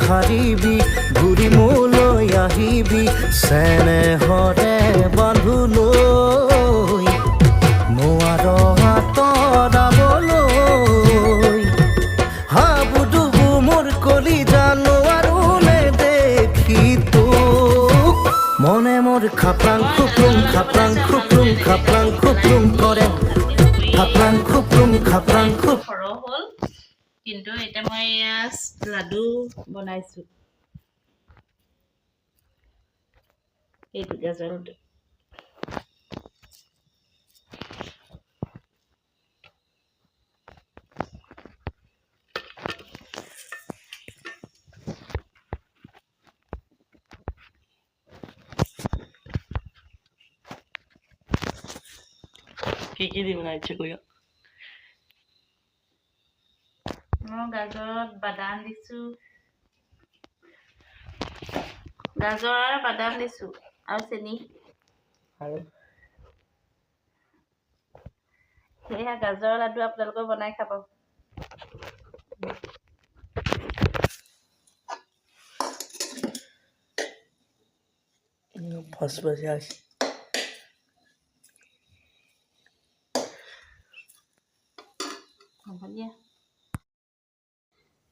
সাৰিবি ঘূৰি মোলৈ আহিবি চেনেহৰে বান্ধোলৈ নোৱাৰ আঁতৰাবলৈ হাবুডুবু মোৰ কলিজা নোৱাৰো নে দেখি তোক মনে মোৰ খাপ্ৰাং খুপ্ৰুং কৰে খাপ্ৰাং খুপ্ৰুং সৰহ হ'ল কিন্তু এতিয়া মই লাডু বনাইছো এইটো গাজৰটো কি দি বনাইছে কইয়া মই গাজৰত বাদাম দিছো গাজৰ আৰু বাদাম দিছো আৰু চেনি আৰু সেয়া গাজৰ লাডু আপোনালোকে বনাই খাব ফসফসে আছে হ'ব দিয়া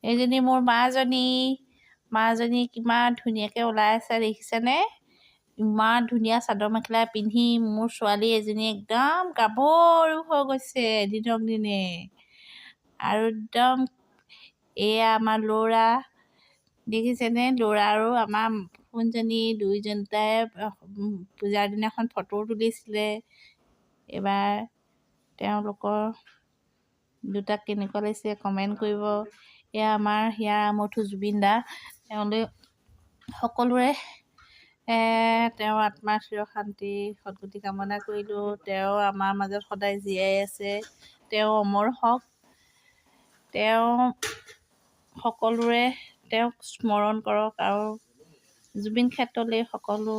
এইজনী মোৰ মাজনী কিমান ধুনীয়াকৈ ওলাই আছে দেখিছেনে ইমান ধুনীয়া চাদৰ মেখেলা পিন্ধি মোৰ ছোৱালী এজনী একদম গাভৰু হৈ গৈছে দিনক দিনে আৰু একদম এয়া আমাৰ ল'ৰা দেখিছেনে ল'ৰা আৰু আমাৰ কোনজনী দুইজনটাই পূজাৰ দিনাখন ফটো তুলিছিলে এইবাৰ তেওঁলোকৰ দুটাক কেনেকুৱা লাগিছে কমেণ্ট কৰিব এয়া আমাৰ হিয়াৰ আমঠু জুবিন দা তেওঁলোক সকলোৰে তেওঁৰ আত্মাৰ চিৰ শান্তি সদ্গতি কামনা কৰিলোঁ তেওঁ আমাৰ মাজত সদায় জীয়াই আছে তেওঁ অমৰ হওক তেওঁ সকলোৰে তেওঁক স্মৰণ কৰক আৰু জুবিন ক্ষেত্ৰলৈ সকলো